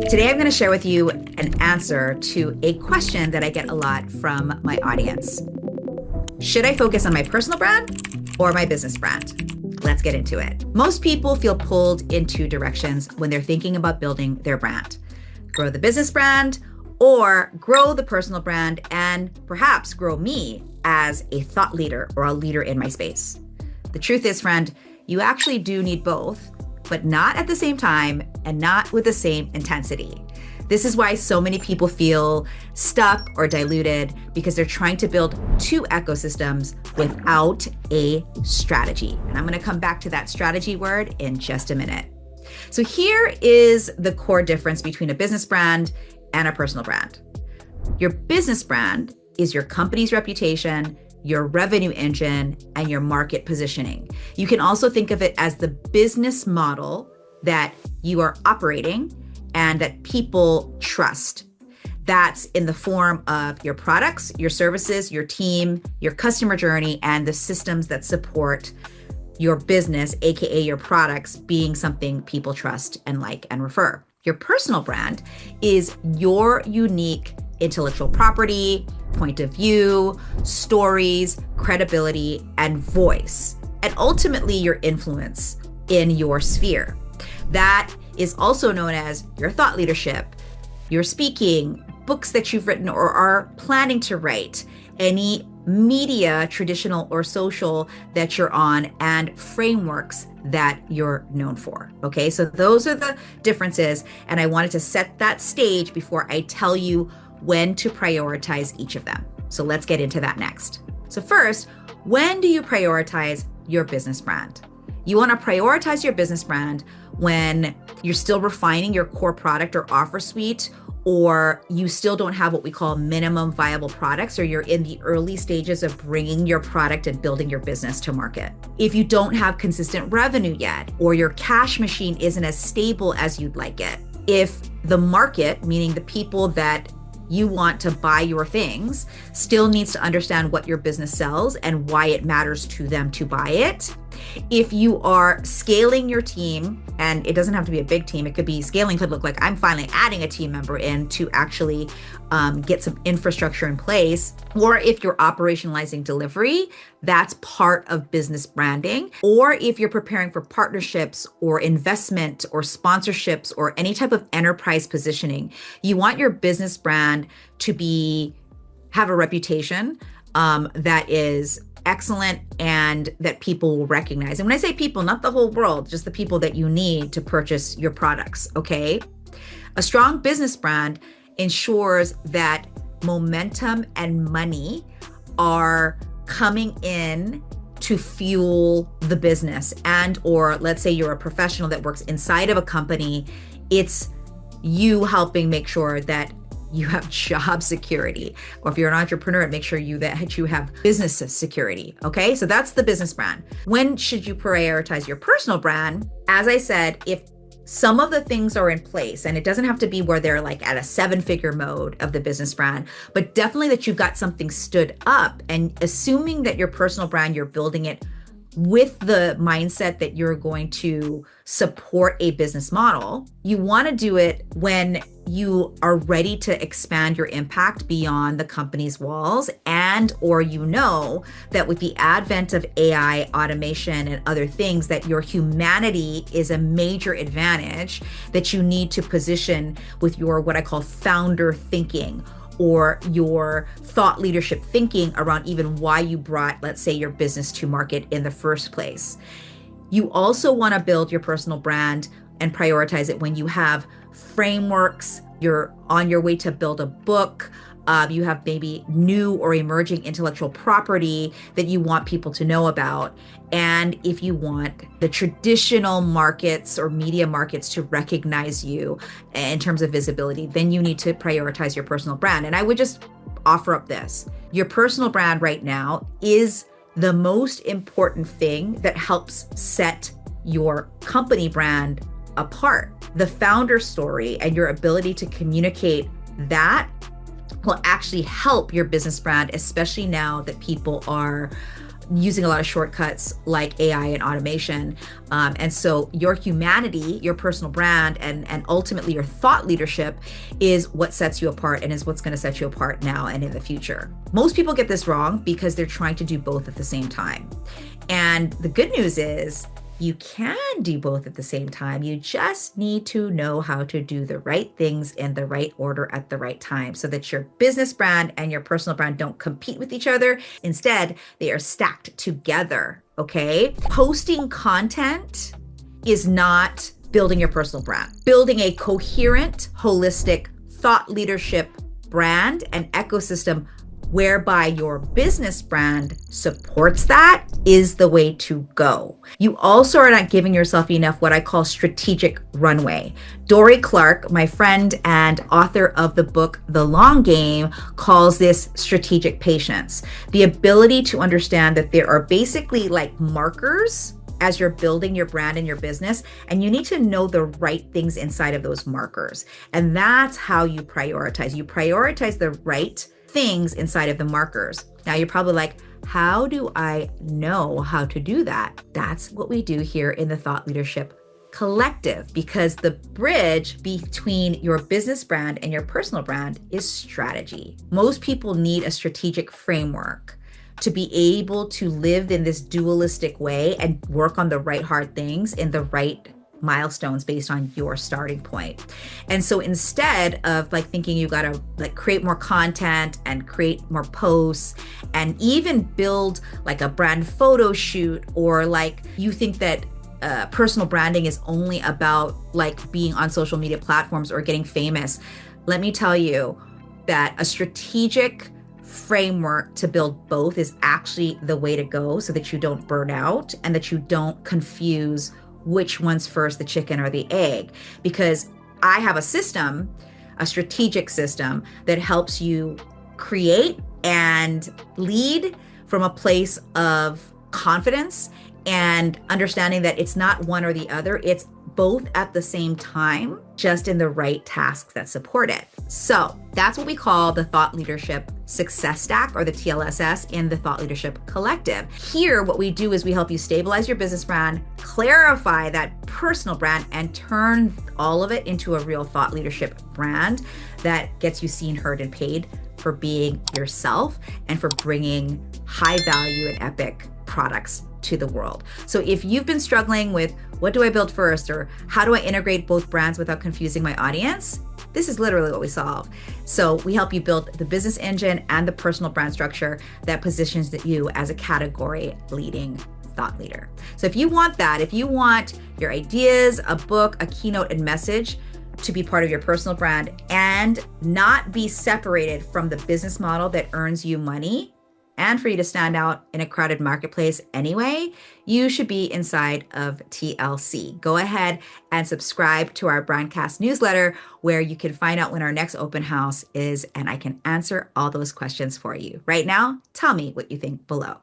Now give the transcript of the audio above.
Today, I'm going to share with you an answer to a question that I get a lot from my audience. Should I focus on my personal brand or my business brand? Let's get into it. Most people feel pulled in two directions when they're thinking about building their brand. Grow the business brand or grow the personal brand and perhaps grow me as a thought leader or a leader in my space. The truth is, friend, you actually do need both, but not at the same time and not with the same intensity. This is why so many people feel stuck or diluted because they're trying to build two ecosystems without a strategy. And I'm going to come back to that strategy word in just a minute. So here is the core difference between a business brand and a personal brand. Your business brand is your company's reputation, your revenue engine, and your market positioning. You can also think of it as the business model that you are operating and that people trust. That's in the form of your products, your services, your team, your customer journey, and the systems that support your business, AKA your products, being something people trust and like and refer. Your personal brand is your unique intellectual property, point of view, stories, credibility, and voice, and ultimately your influence in your sphere. That is also known as your thought leadership, your speaking, books that you've written or are planning to write, any media, traditional or social, that you're on, and frameworks that you're known for. Okay, so those are the differences, and I wanted to set that stage before I tell you when to prioritize each of them. So let's get into that next. So first, when do you prioritize your business brand? You want to prioritize your business brand when you're still refining your core product or offer suite, or you still don't have what we call minimum viable products, or you're in the early stages of bringing your product and building your business to market. If you don't have consistent revenue yet, or your cash machine isn't as stable as you'd like it. If the market, meaning the people that you want to buy your things, still needs to understand what your business sells and why it matters to them to buy it. If you are scaling your team, and it doesn't have to be a big team, it could be scaling could look like I'm finally adding a team member in to actually get some infrastructure in place. Or if you're operationalizing delivery, that's part of business branding. Or if you're preparing for partnerships or investment or sponsorships or any type of enterprise positioning, you want your business brand to have a reputation that is excellent and that people will recognize. And when I say people, not the whole world, just the people that you need to purchase your products, okay? A strong business brand ensures that momentum and money are coming in to fuel the business. And or let's say you're a professional that works inside of a company, it's you helping make sure that you have job security. Or if you're an entrepreneur, make sure that you have business security. Okay, so that's the business brand. When should you prioritize your personal brand? As I said, if some of the things are in place, and it doesn't have to be where they're like at a 7-figure mode of the business brand, but definitely that you've got something stood up, and assuming that your personal brand, you're building it with the mindset that you're going to support a business model. You want to do it when you are ready to expand your impact beyond the company's walls, and or you know that with the advent of AI, automation, and other things, that your humanity is a major advantage that you need to position with your what I call founder thinking, or your thought leadership thinking around even why you brought, let's say, your business to market in the first place. You also want to build your personal brand and prioritize it when you have frameworks, you're on your way to build a book, you have maybe new or emerging intellectual property that you want people to know about. And if you want the traditional markets or media markets to recognize you in terms of visibility, then you need to prioritize your personal brand. And I would just offer up this. Your personal brand right now is the most important thing that helps set your company brand apart. The founder story and your ability to communicate that will actually help your business brand, especially now that people are using a lot of shortcuts like AI and automation. And so your humanity, your personal brand, and ultimately your thought leadership is what sets you apart and is what's going to set you apart now and in the future. Most people get this wrong because they're trying to do both at the same time. And the good news is you can do both at the same time. You just need to know how to do the right things in the right order at the right time so that your business brand and your personal brand don't compete with each other. Instead, they are stacked together, okay? Posting content is not building your personal brand. Building a coherent, holistic thought leadership brand and ecosystem whereby your business brand supports that is the way to go. You also are not giving yourself enough what I call strategic runway. Dory Clark, my friend and author of the book, The Long Game, calls this strategic patience. The ability to understand that there are basically like markers as you're building your brand and your business, and you need to know the right things inside of those markers. And that's how you prioritize. You prioritize the right things inside of the markers. Now you're probably like, how do I know how to do that? That's what we do here in the Thought Leadership Collective, because the bridge between your business brand and your personal brand is strategy. Most people need a strategic framework to be able to live in this dualistic way and work on the right hard things in the right milestones based on your starting point. And so instead of like thinking you got to like create more content and create more posts and even build like a brand photo shoot, or like you think that personal branding is only about like being on social media platforms or getting famous, let me tell you that a strategic framework to build both is actually the way to go so that you don't burn out and that you don't confuse which one's first, the chicken or the egg. Because I have a system, a strategic system that helps you create and lead from a place of confidence and understanding that it's not one or the other, it's both at the same time, just in the right tasks that support it. So that's what we call the Thought Leadership Success Stack, or the TLSS, in the Thought Leadership Collective. Here, what we do is we help you stabilize your business brand, clarify that personal brand, and turn all of it into a real thought leadership brand that gets you seen, heard, and paid for being yourself and for bringing high value and epic products to the world. So if you've been struggling with what do I build first, or how do I integrate both brands without confusing my audience, this is literally what we solve. So we help you build the business engine and the personal brand structure that positions you as a category leading thought leader. So if you want that, if you want your ideas, a book, a keynote, and message to be part of your personal brand and not be separated from the business model that earns you money, and for you to stand out in a crowded marketplace anyway, you should be inside of TLC. Go ahead and subscribe to our Brandcast newsletter, where you can find out when our next open house is, and I can answer all those questions for you. Right now, tell me what you think below.